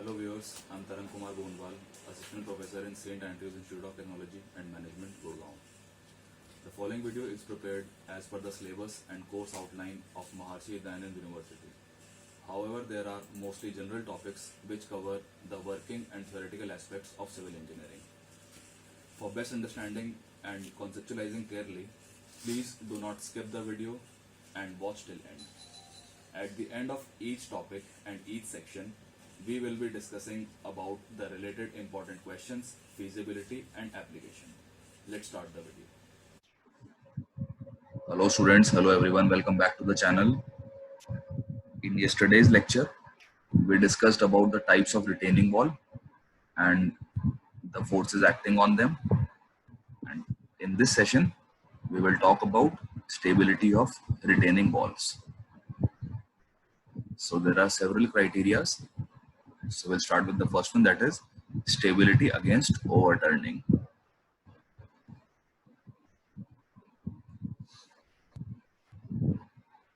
Hello viewers, I'm Taran Kumar Goonwal, Assistant Professor in St. Andrews Institute of Technology and Management, Gurgaon. The following video is prepared as per the syllabus and course outline of Maharshi Dayanand University. However, there are mostly general topics which cover the working and theoretical aspects of civil engineering. For best understanding and conceptualizing clearly, please do not skip the video and watch till end. At the end of each topic and each section, we will be discussing about the related important questions, feasibility and application. Let's start the video. Hello students, hello everyone, welcome back to the channel. In yesterday's lecture, we discussed about the types of retaining wall and the forces acting on them. And in this session, we will talk about stability of retaining walls. So there are several criteria. So we'll start with the first one, that is stability against overturning.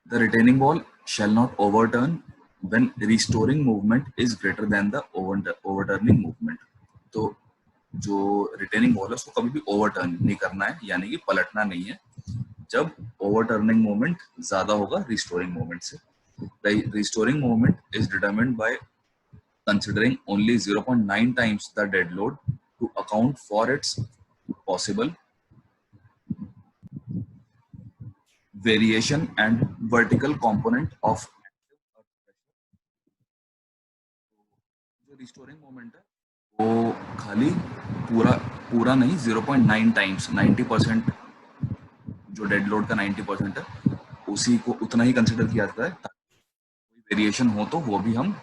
The retaining wall shall not overturn when restoring movement is greater than the overturning movement. तो जो retaining wall है उसको कभी भी overturn नहीं करना है, यानी कि पलटना नहीं है जब ओवरटर्निंग मोमेंट ज्यादा होगा रिस्टोरिंग मोमेंट से. The restoring moment is determined by considering only 0.9 times the dead load to account for its possible variation and vertical component of जो रिस्टोरिंग मोमेंट है वो खाली पूरा नहीं 0.9 टाइम्स 90% जो डेड लोड का 90% है उसी को उतना ही कंसिडर किया जाता है. कोई वेरिएशन हो तो वो भी हम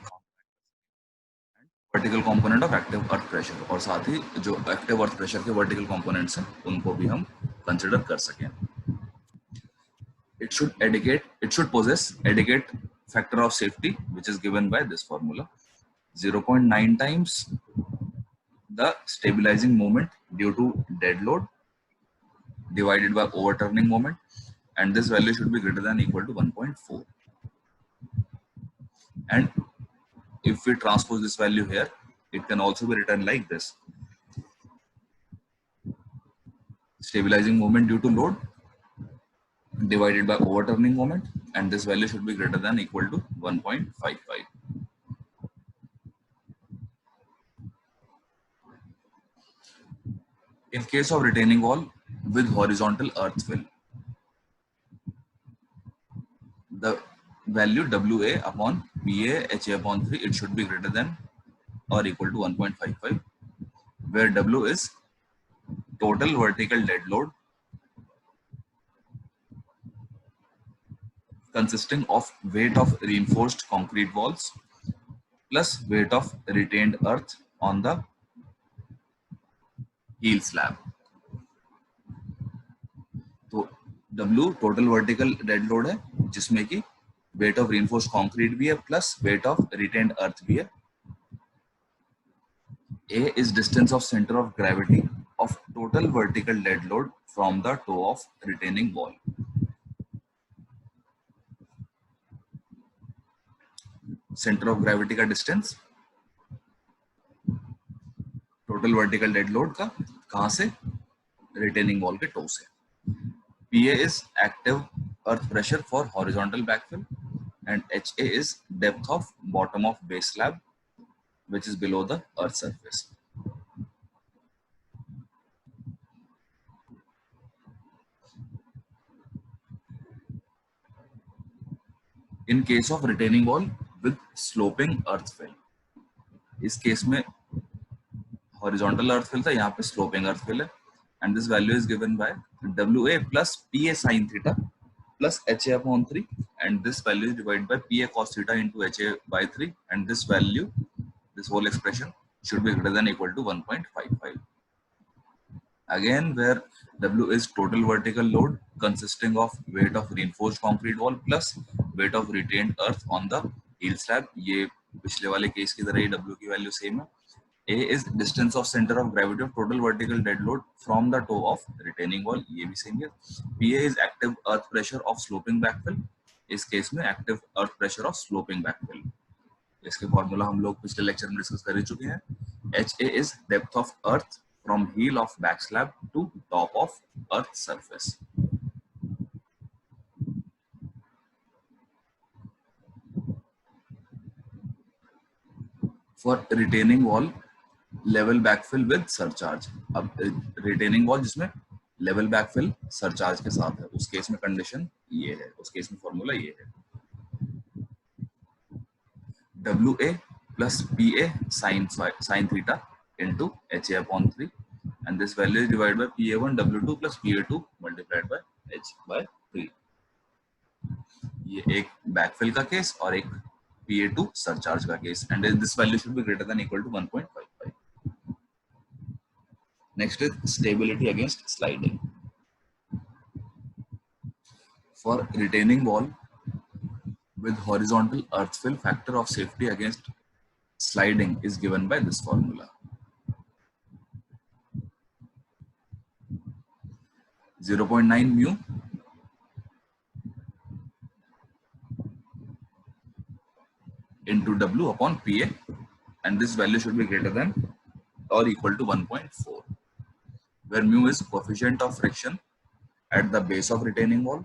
vertical component of active earth pressure और साथ ही जो एक्टिव अर्थ प्रेशर के वर्टिकल कंपोनेंट्स हैं उनको भी हम कंसिडर कर सकें. It should possess adequate factor of safety, which is given by this formula: 0.9 times the stabilizing moment due to dead load divided by overturning moment, and this value should be greater than or equal to 1.4. And if we transpose this value here, it can also be written like this: stabilizing moment due to load divided by overturning moment, and this value should be greater than or equal to 1.55. In case of retaining wall with horizontal earth fill, the value WA upon PA HA upon 3, it should be greater than or equal to 1.55, where W is total vertical dead load consisting of weight of reinforced concrete walls plus weight of retained earth on the heel slab. तो W total vertical dead load है जिसमें कि weight of reinforced concrete भी है plus weight of retained earth भी है. A is distance of center of gravity of total vertical dead load from the toe of retaining wall. Center of gravity का distance total vertical dead load का कहां से? retaining wall के toe से. PA is active earth pressure for horizontal backfill and HA is depth of bottom of base slab which is below the earth surface. In case of retaining wall with sloping earth fill, इस case में horizontal earth fill था, यहाँ पे sloping earth fill है, and this value is given by WA plus PA sin theta plus HA upon 3, and this value is divided by PA cos theta into HA by 3, and this value, this whole expression should be greater than or equal to 1.55. Again, where W is total vertical load consisting of weight of reinforced concrete wall plus weight of retained earth on the heel slab. ये पिछले वाले case की तरह ही W की value same है. A is distance of center of gravity of total vertical dead load from the toe of retaining wall. ये भी same है. PA is active earth pressure of sloping backfill. इस case में active earth pressure of sloping backfill. इसके formula हम लोग पिछले lecture में डिस्कस कर चुके हैं. HA is depth of earth from heel of back slab to top of earth surface. For retaining wall, level backfill with surcharge. अब retaining wall जिसमें level backfill surcharge के साथ है, उस केस में कंडीशन ये है, उस केस में फॉर्मूला ये है. WA plus PA sin theta into HA upon 3, and this value is divided by PA1 W2 plus PA2 multiplied by H by 3. ये एक backfill का केस और एक PA2 surcharge का case, and this value should be greater than equal to 1.55. Next is stability against sliding. For retaining wall with horizontal earth fill, factor of safety against sliding is given by this formula. 0.9 mu into W upon PA, and this value should be greater than or equal to 1.4, where mu is coefficient of friction at the base of retaining wall.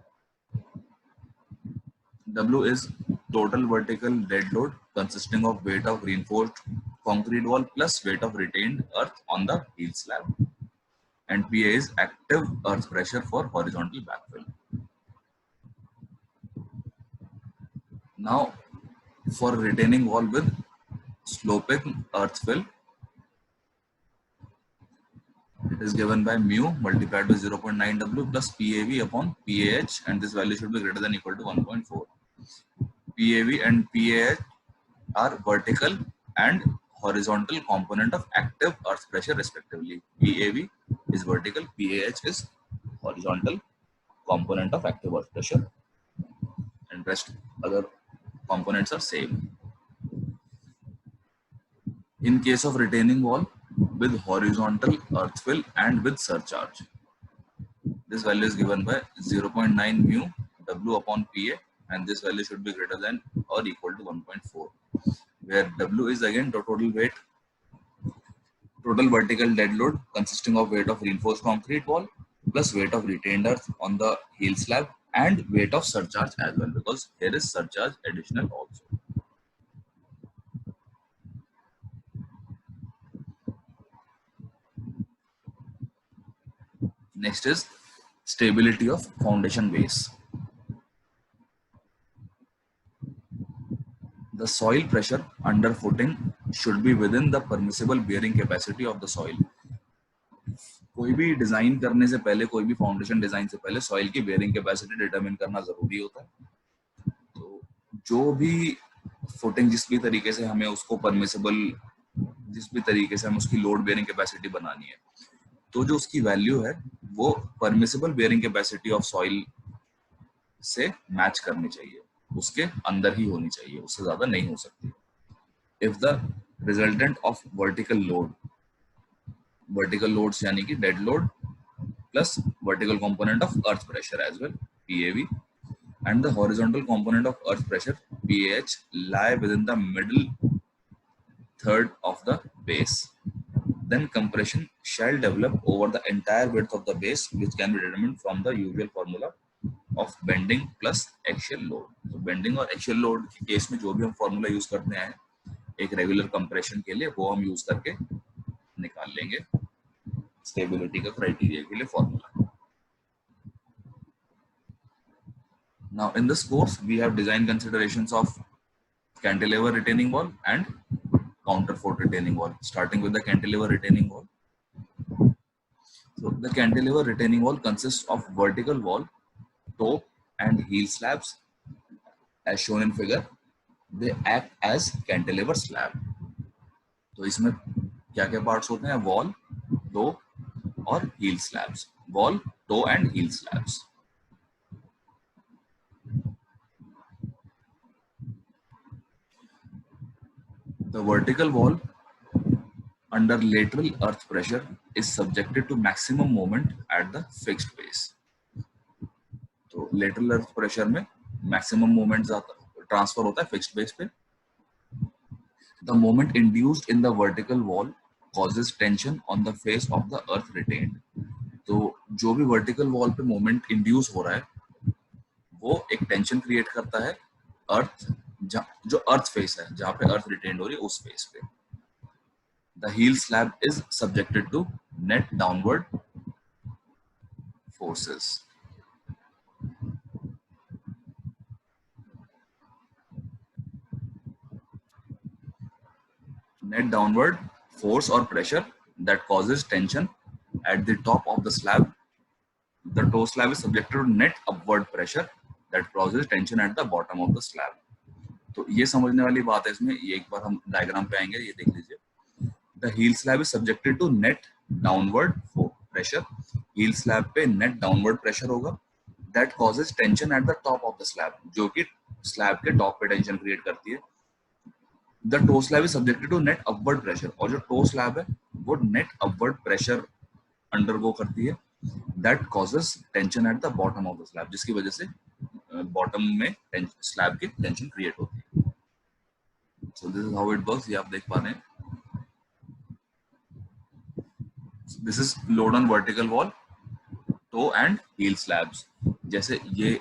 W is total vertical dead load consisting of weight of reinforced concrete wall plus weight of retained earth on the heel slab, and PA is active earth pressure for horizontal backfill. Now, for retaining wall with sloping earth fill, it is given by mu multiplied by 0.9 W plus PAV upon PAH, and this value should be greater than equal to 1.4. PAV and PAH are vertical and horizontal component of active earth pressure respectively. PAV is vertical, PAH is horizontal component of active earth pressure, and rest other components are same. In case of retaining wall with horizontal earth fill and with surcharge, this value is given by 0.9 mu W upon PA, and this value should be greater than or equal to 1.4, where W is again the total weight, total vertical dead load consisting of weight of reinforced concrete wall plus weight of retained earth on the heel slab and weight of surcharge as well, because here is surcharge additional also. Next is stability of foundation base. The soil pressure under footing should be within the permissible bearing capacity of the soil. कोई भी design करने से पहले, कोई भी foundation design से पहले soil की बेयरिंग कैपेसिटी डिटरमिन करना जरूरी होता है. तो जो भी फुटिंग जिस भी तरीके से हमें उसको परमिसिबल, जिस भी तरीके से हमें उसकी लोड बेयरिंग कैपेसिटी बनानी है, तो जो उसकी वैल्यू है वो permissible bearing capacity of soil से मैच करनी चाहिए, उसके अंदर ही होनी चाहिए, उससे ज्यादा नहीं हो सकती. If the resultant of vertical loads यानी कि dead load plus vertical component of earth pressure as well PAV and the horizontal component of earth pressure PAH lie within the middle third of the base, then compression shall develop over the entire width of the base, which can be determined from the usual formula of bending plus axial load. तो bending और axial load के case में जो भी हम formula use करते हैं एक रेगुलर कंप्रेशन के लिए, वो हम यूज करके निकाल लेंगे स्टेबिलिटी का क्राइटेरिया के लिए formula. Now in this course we have design considerations of cantilever retaining wall and counterfort retaining wall, starting with the cantilever retaining wall. So the cantilever retaining wall consists of vertical wall, toe and heel slabs as shown in figure. They act as cantilever slab. तो इसमें क्या क्या parts होते हैं? Wall, toe और heel slabs. Wall, toe and heel slabs. The vertical wall under lateral earth pressure is subjected to maximum moment at the fixed base. तो lateral earth pressure में maximum moment transfer होता है fixed base पे. The moment induced in the vertical wall causes tension on the face of the earth retained. तो जो भी vertical wall पे moment induce हो रहा है वो एक टेंशन क्रिएट करता है अर्थ, जो अर्थ फेस है जहां पे अर्थ रिटेन्ड हो रही है उस फेस पे. The heel slab is subjected to net downward forces. Net downward force or pressure that causes tension at the top of the slab. The toe slab is subjected to net upward pressure that causes tension at the bottom of the slab. तो ये समझने वाली बात है इसमें, ये एक बार हम डायग्राम पे आएंगे, ये देख लीजिए. The heel slab is subjected to net downward pressure. Heel slab पे net downward pressure होगा that causes tension at the top of the slab, जो कि slab के top पे tension create करती है. The toe slab is subjected to net upward pressure, और जो toe slab है वो net upward pressure undergo करती है that causes tension at the bottom of the slab, जिसकी वजह से bottom में slab की tension create होती है. So this is how it works. ये आप देख पा रहे हैं. This is load on vertical wall, toe and heel slabs. जैसे ये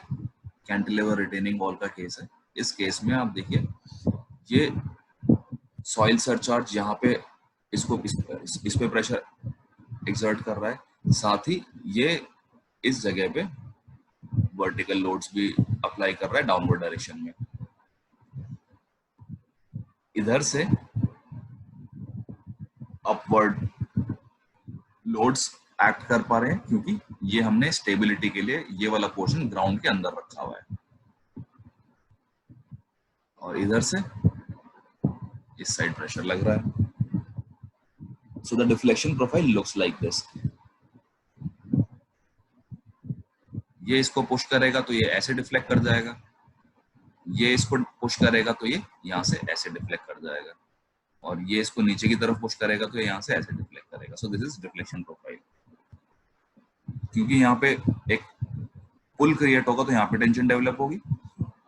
कैंटिलीवर रिटेनिंग वॉल का केस है, इस केस में आप देखिए ये सॉइल सरचार्ज यहाँ पे इसको इस पे प्रेशर एक्सर्ट कर रहा है, साथ ही ये इस जगह पे वर्टिकल लोड्स भी अप्लाई कर रहा है डाउनवर्ड डायरेक्शन में. इधर से अपवर्ड लोड्स एक्ट कर पा रहे हैं क्योंकि ये हमने स्टेबिलिटी के लिए ये वाला पोर्शन ग्राउंड के अंदर रखा हुआ है, और इधर से इस साइड प्रेशर लग रहा है. So the deflection profile looks like this. ये इसको पुश करेगा तो ये ऐसे डिफ्लेक्ट कर जाएगा, ये इसको पुश करेगा तो ये यहाँ से ऐसे डिफ्लेक्ट कर जाएगा, और ये इसको नीचे की तरफ पुश करेगा तो ये यहाँ से ऐसे डिफ्लेक्ट करेगा. सो दिस इज डिफ्लेक्शन प्रोफाइल. क्योंकि यहाँ पे एक पुल क्रिएट होगा तो यहाँ पे टेंशन डेवलप होगी,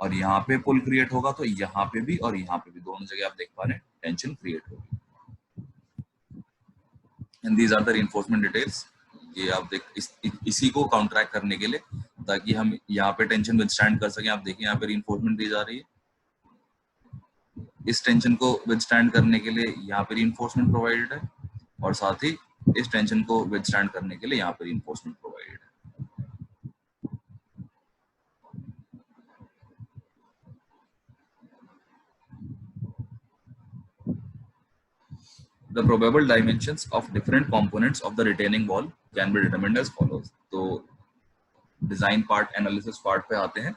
और यहाँ पे पुल क्रिएट होगा तो यहाँ पे भी और यहाँ पे भी दोनों जगह आप देख पा रहे हैं टेंशन क्रिएट होगी. And these are the reinforcement details. ये आप देख इसी को काउंटरैक्ट करने के लिए, ताकि हम यहाँ पे टेंशन विदस्टैंड कर सकें. आप देखिए यहाँ पे रिइंफोर्समेंट दी जा रही है. इस टेंशन को विदस्टैंड करने के लिए यहाँ पे रिइंफोर्समेंट प्रोवाइडेड है, और साथ ही इस टेंशन को विदस्टैंड करने के लिए यहाँ पे रिइंफोर्समेंट प्रोवाइडेड है. The probable dimensions of different components of the retaining wall can be determined as follows. तो डिजाइन पार्ट, एनालिसिस पार्ट पे आते हैं.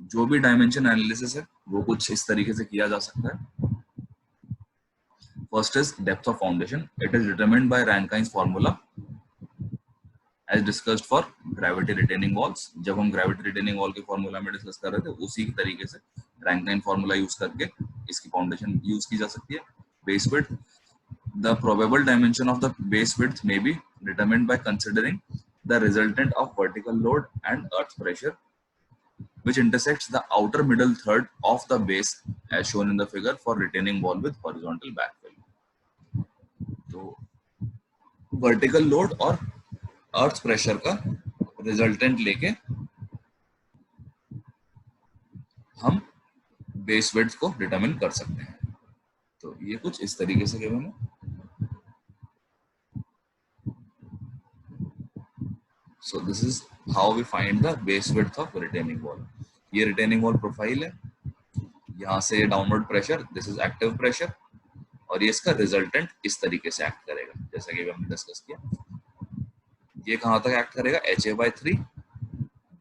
जो भी डायमेंशन एनालिसिस है वो कुछ इस तरीके से किया जा सकता है. First is depth of foundation. It is determined by Rankine's formula as discussed for gravity retaining walls. जब हम ग्रेविटी रिटेनिंग वॉल के फार्मूला में डिस्कस कर रहे थे, उसी तरीके से रैंकाइन फार्मूला यूज करके इसकी फाउंडेशन यूज की जा सकती है. Base width. The probable dimension of the base width may be determined by considering the resultant of vertical load and earth pressure, which intersects the outer middle third of the base as shown in the figure for retaining wall with horizontal backfill. तो vertical load और earth pressure का resultant लेके हम base width को determine कर सकते हैं. तो ये कुछ इस तरीके से गिवन है. So this is how we find the base width of retaining wall. ये retaining wall profile है, यहाँ से downward pressure, this is active pressure, और ये इसका रिजल्टेंट इस तरीके से एक्ट करेगा जैसा कि हमने डिस्कस किया. ये कहाँ तक एक्ट करेगा? HA/3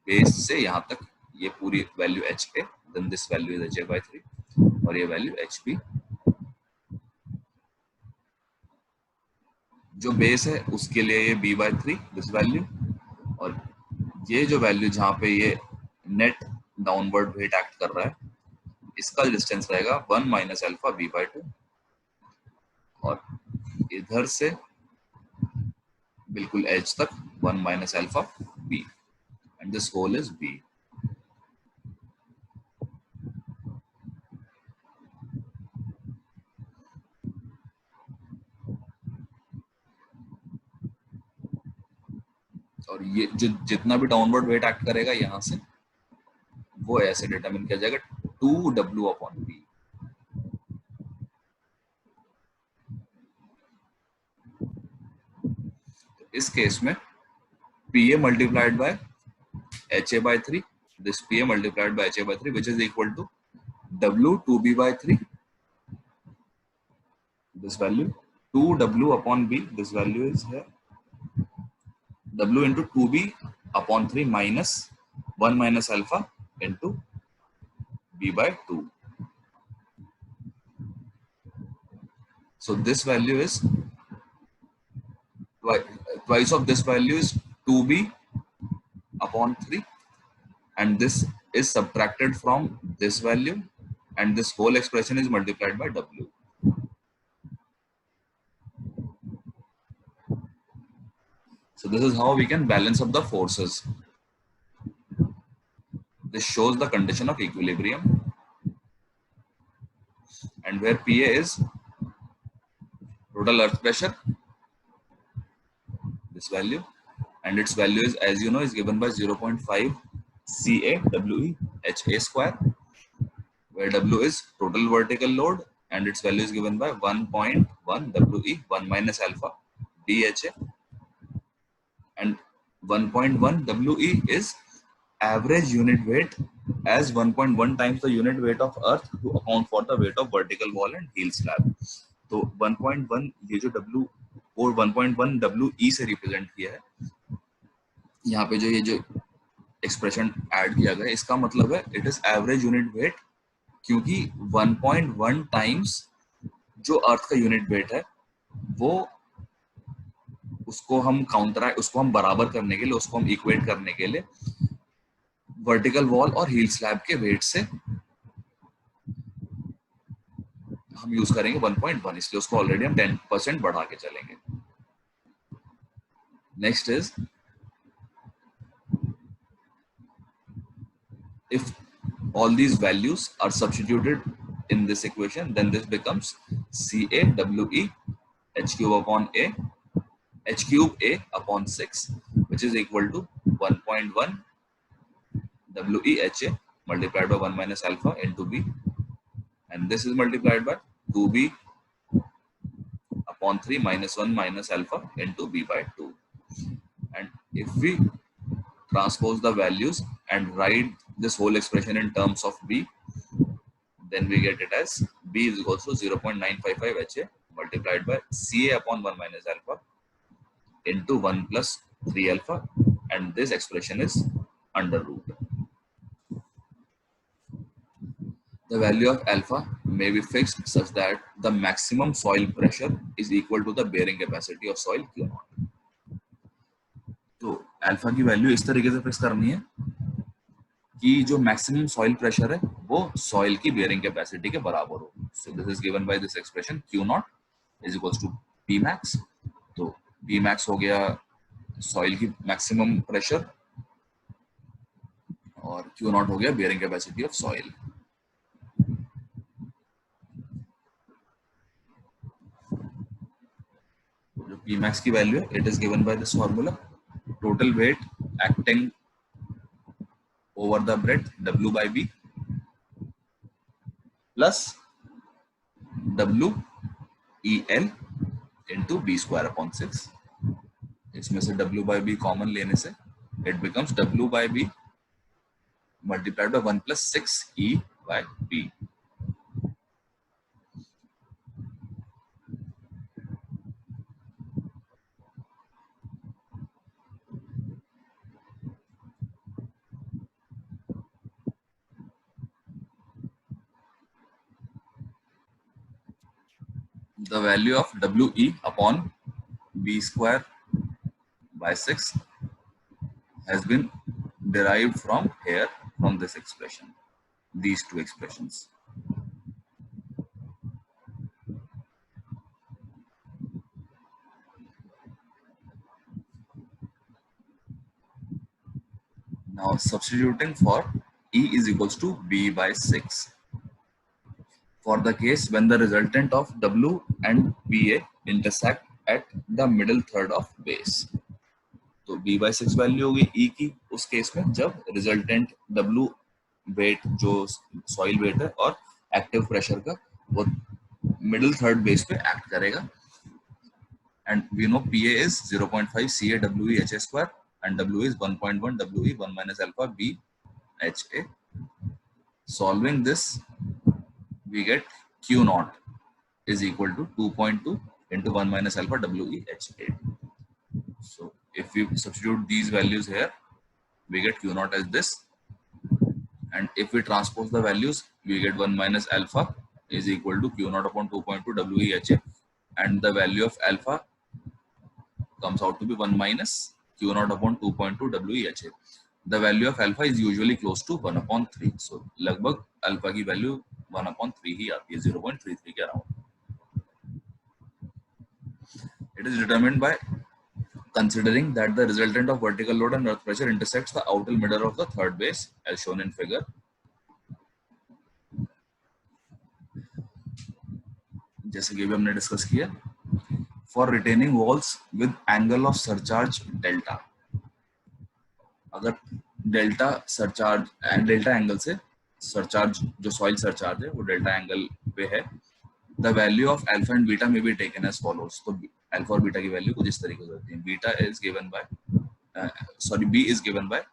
बेस से यहाँ तक, ये पूरी वैल्यू H पे, then this value is HA/3 और ये वैल्यू HP. जो बेस है उसके लिए ये B/3 दिस वैल्यू, और ये जो वैल्यू जहाँ पे ये नेट डाउनवर्ड वेट एक्ट कर रहा है, इसका डिस्टेंस रहेगा 1 माइनस अल्फा B/2, और इधर से बिल्कुल एज तक 1 minus alpha B, and this whole is B. और ये जो जितना भी डाउनवर्ड वेट एक्ट करेगा यहाँ से, वो ऐसे डिटरमिन किया जाएगा 2W/P। इस केस में PA multiplied by HA/3, this PA multiplied by HA/3, which is equal to W2B/3, this value 2W/B, this value is here W into 2B/3 minus 1 minus alpha into B/2. So this value is twice of this value is 2B/3, and this is subtracted from this value, and this whole expression is multiplied by W. So this is how we can balance up the forces. This shows the condition of equilibrium, and where PA is total earth pressure, this value, and its value is, as you know, is given by 0.5 CAWE HA square, where W is total vertical load, and its value is given by 1.1 WE 1 minus alpha DHA, and 1.1 WE is average unit weight as 1.1 times the unit weight of earth to account for the weight of vertical wall and heel slab. तो 1.1 ये जो W और 1.1 WE से represent किया है, यहाँ पे जो ये जो एक्सप्रेशन ऐड किया गया, इसका मतलब है it is average unit weight, क्योंकि 1.1 टाइम्स जो अर्थ का यूनिट वेट है, वो उसको हम उसको हम बराबर करने के लिए, उसको हम इक्वेट करने के लिए वर्टिकल वॉल और हील स्लैब के वेट से हम यूज करेंगे 1.1, इसलिए उसको ऑलरेडी हम 10% बढ़ा के चलेंगे. Next is, if all these values are substituted in this equation, then this becomes CAWE h cube A upon 6, which is equal to 1.1 WEHA multiplied by 1 minus alpha into B, and this is multiplied by 2B/3 minus 1 minus alpha into B/2. And if we transpose the values and write this whole expression in terms of B, then we get it as B is equal to 0.955 HA multiplied by CA/1 minus alpha into 1 plus 3 alpha, and this expression is under root. The value of alpha may be fixed such that the maximum soil pressure is equal to the bearing capacity of soil Q0. तो alpha की value इस तरीके से fix करनी है कि जो maximum soil pressure है वो सॉइल की बेयरिंग कैपेसिटी के बराबर हो. So this is given by this expression Q0 is equals to Pmax. तो Pmax हो गया सॉइल की मैक्सिमम प्रेशर और Q0 हो गया बेयरिंग कैपेसिटी ऑफ सॉइल. जो Pmax की वैल्यू है, it is given by this formula, total weight acting over the breadth W/B plus WEL into B square upon 6. इसमें से W/B कॉमन लेने से it becomes W/B multiplied by 1 plus 6E/B. The value of WE upon B square by 6 has been derived from here, from this expression, these two expressions. Now substituting for E is equals to B/6. For the case when the resultant of W and PA intersect at the middle third of base. तो b/6 value होगी E की उस case में जब resultant W wait जो soil wait है और active pressure का वो मिडिल थर्ड बेस पे एक्ट करेगा. And we know PA is 0.5 CA WE HA square and W is 1.1 WE 1 minus alpha B HA. Solving this, we get Q naught is equal to 2.2 into 1 minus alpha WE HA. So if we substitute these values here, we get Q naught as this. And if we transpose the values, we get 1 minus alpha is equal to Q naught upon 2.2 WE HA. And the value of alpha comes out to be 1 minus Q naught upon 2.2 WEHA. The value of alpha is usually close to 1 upon 3. So लगभग alpha की value 1 upon 3 ही आती है, 0.33 के around. It is determined by considering that the resultant of vertical load and earth pressure intersects the outer middle of the third base as shown in figure. जैसे कि भी हमने discuss किया, for retaining walls with angle of surcharge delta. अगर delta surcharge delta angle से surcharge जो soil surcharge है वो डेल्टा एंगल पे है, the value of alpha and beta may be taken as follows. तो अल्फा और बीटा की वैल्यू कुछ इस तरीके से होती है. Beta is given by B is given by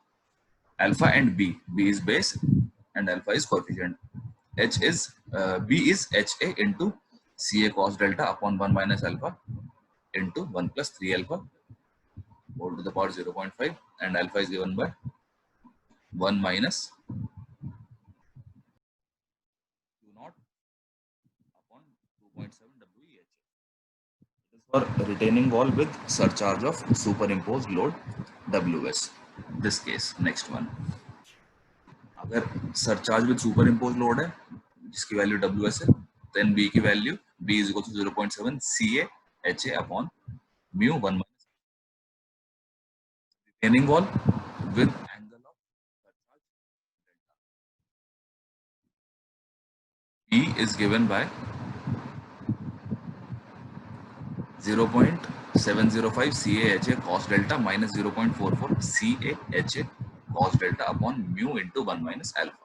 alpha and B is base and alpha is coefficient. h is b is ha into ca cos delta upon 1 minus alpha into 1 plus 3 alpha whole to the power 0.5 and alpha is given by 1 minus Q naught upon 2.7 WEHA. It is for retaining wall with surcharge of superimposed load WS. This case, next one. अगर surcharge with superimposed load है जिसकी value WS है, then B की value B is equal to 0.7 CA HA upon mu 1 minus retaining wall with angle of surcharge delta. B is given by 0.705 CAHA cos delta minus 0.44 CAHA cos delta upon mu into 1 minus alpha.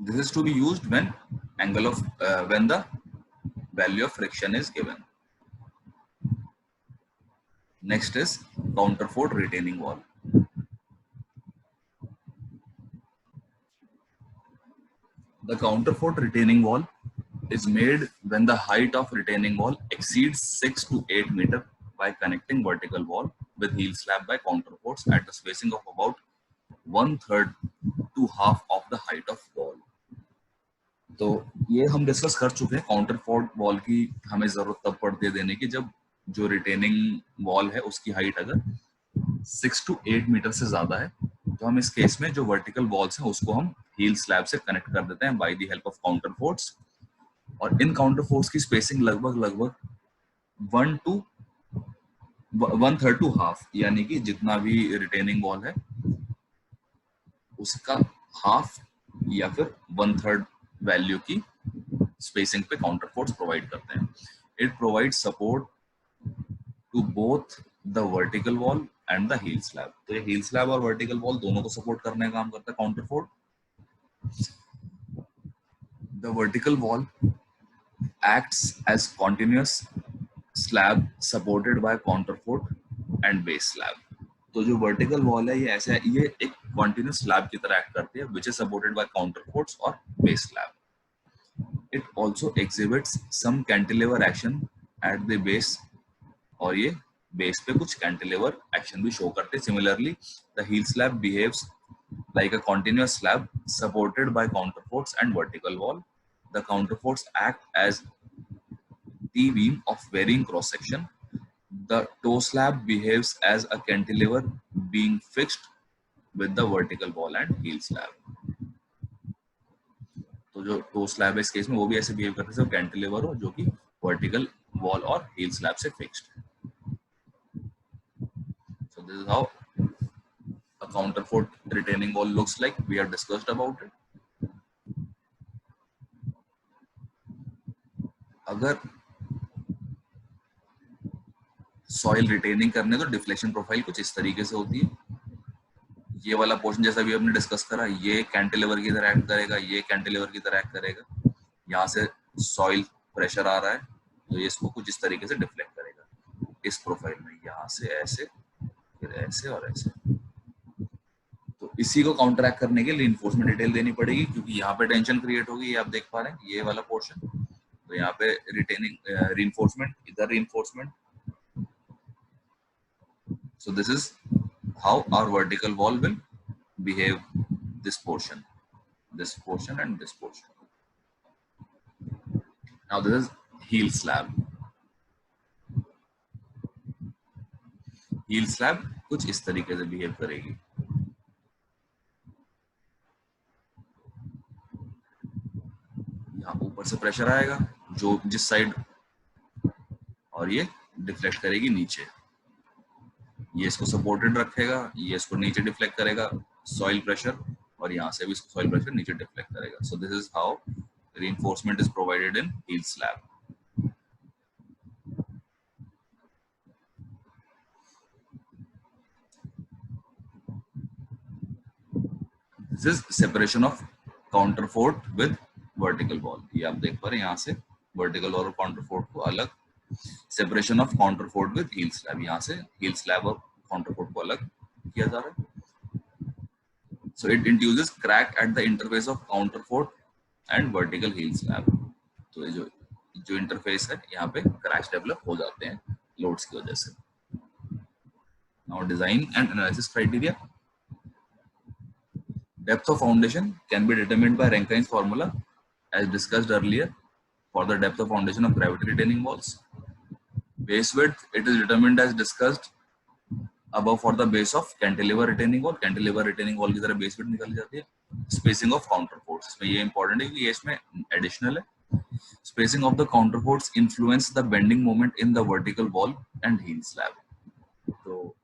This is to be used when when the value of friction is given. Next is counterfort retaining wall. The counterfort retaining wall is made when the height of retaining wall exceeds 6 to 8 meters by connecting vertical wall with heel slab by counterforts at the spacing of about 1/3 to half of the height of wall. तो ये हम discuss कर चुके हैं. काउंटरफोर्ट wall की हमें जरूरत तब पड़ती है देने की जब जो रिटेनिंग वॉल है उसकी हाइट अगर 6 to 8 मीटर से ज्यादा है. तो हम इस केस में जो वर्टिकल वॉल्स हैं उसको हम हील स्लैब से कनेक्ट कर देते हैं बाय द हेल्प ऑफ काउंटरफोर्ट्स. और इन काउंटरफोर्ट्स की स्पेसिंग लगभग 1/3 to half, यानी कि जितना भी रिटेनिंग वॉल है उसका हाफ या फिर 1/3 वैल्यू की स्पेसिंग पे काउंटरफोर्ट्स प्रोवाइड करते हैं. It provide support to both the vertical wall and the heel slab. तो ये हील स्लैब और वर्टिकल वॉल दोनों को सपोर्ट करने का काम करता है counterfort. The vertical wall acts as continuous slab supported by counterfort and base slab. तो जो वर्टिकल वॉल है ये ऐसे है, ये एक continuous slab की तरह एक्ट करती है which is supported by counterforts और base slab. It also exhibits some cantilever action at the base और ये बेस पे कुछ cantilever action भी शो करते हैं. Similarly, the heel slab behaves like a continuous slab supported by counterforts and vertical wall. The counterforts act as T-beam of varying cross section. The toe slab behaves as a cantilever being fixed with the vertical wall and heel slab. तो जो toe slab है इस case में वो भी ऐसे behave करते हैं कैंटिलीवर हो जो कि वर्टिकल वॉल और हील स्लैब से फिक्स्ड है। So this is how a counterfort retaining wall looks like. We have discussed about it. अगर सॉइल रिटेनिंग करने तो डिफ्लेक्शन प्रोफाइल कुछ इस तरीके से होती है। ये वाला पोर्शन जैसा भी हमने डिस्कस करा, ये कैंटिलीवर की तरह एक्ट करेगा, ये कैंटिलीवर की तरह एक्ट करेगा। यहाँ से सॉइल प्रेशर आ रहा है तो ये इसको कुछ इस तरीके से डिफ्लेक्ट करेगा इस प्रोफाइल में, यहाँ से ऐसे, फिर ऐसे और ऐसे। तो इसी को काउंटरैक्ट करने के लिए रिइंफोर्समेंट डिटेल देनी पड़ेगी, क्योंकि यहाँ पे टेंशन क्रिएट होगी, ये आप देख पा रहे हैं ये वाला पोर्शन। तो यहाँ पे रिटेनिंग रिइंफोर्समेंट, इधर reinforcement. So this is how our vertical wall will behave, this portion and this portion. Now this is heel slab. Heel slab कुछ इस तरीके से बिहेव करेगी। यहाँ ऊपर से प्रेशर आएगा जो जिस साइड, और ये डिफ्लेक्ट करेगी नीचे। ये इसको सपोर्टेड रखेगा, ये इसको नीचे डिफ्लेक्ट करेगा सॉइल प्रेशर, और यहाँ से भी इसको सॉइल प्रेशर नीचे डिफ्लेक्ट करेगा। सो this is how reinforcement is provided in heel slab. This is separation of counterfort with vertical wall. ये आप देख पा रहे हैं, यहाँ से vertical wall और counterfort को अलग, separation of counterfort with heel slab, यहाँ से heel slab और counterfort को अलग किया जा रहा है। So it induces crack at the interface of counterfort and vertical heel slab. तो ये जो इंटरफेस है यहाँ पे क्रैक्स डेवलप हो जाते हैं लोड्स की वजह से। Now design and analysis criteria. Depth of foundation can be determined by Rankine's formula as discussed earlier for the depth of foundation of gravity retaining walls. Base width, it is determined as discussed above for the base of cantilever retaining wall. Cantilever retaining wall की तरह base width निकाली जाती है। Spacing of counterforts, इसमें ये important है कि ये इसमें additional है। Spacing of the counterforts influence the bending moment in the vertical wall and heel slab. तो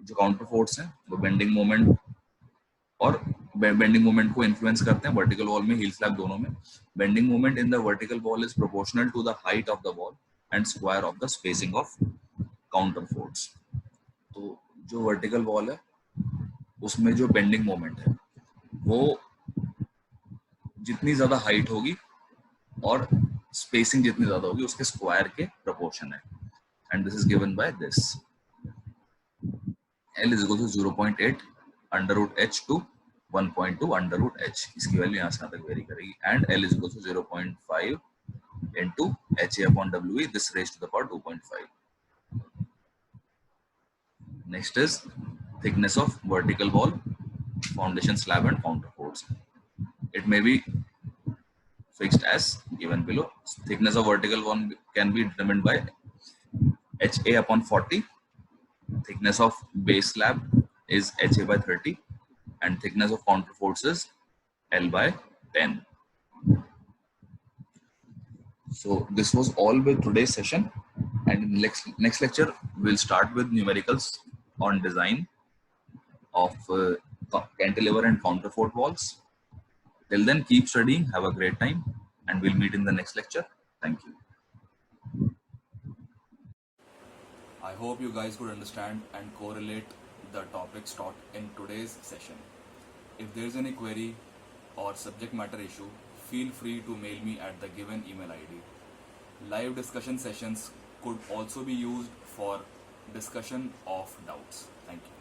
जो counterforts हैं वो bending moment और बेंडिंग मोमेंट को इन्फ्लुएंस करते हैं वर्टिकल वॉल में, हील स्लैब दोनों में। Bending moment in the vertical wall is proportional to the height of the wall and square of the spacing of counterforts. तो जो वर्टिकल वॉल है उसमें जो बेंडिंग मोमेंट है वो जितनी ज्यादा हाइट होगी और स्पेसिंग जितनी ज्यादा होगी उसके स्क्वायर के प्रोपोर्शन है, and this is given by this. L is equal to 0.8 under root h to 1.2 under root h, इसकी वैल्यू यहाँ से यहाँ तक वेरी करेगी, and L is equal to 0.5 into HA upon WE, this raised to the power 2.5. Next is thickness of vertical wall, foundation slab and counterforts. It may be fixed as given below. Thickness of vertical wall can be determined by HA upon 40. Thickness of base slab is HA by 30 and thickness of counterforts is L by 10. So this was all with today's session, and in next lecture we'll start with numericals on design of cantilever and counterfort walls. Till then, keep studying, have a great time, and we'll meet in the next lecture. Thank you. I hope you guys could understand and correlate the topics taught in today's session. If there is any query or subject matter issue, feel free to mail me at the given email ID. Live discussion sessions could also be used for discussion of doubts. Thank you.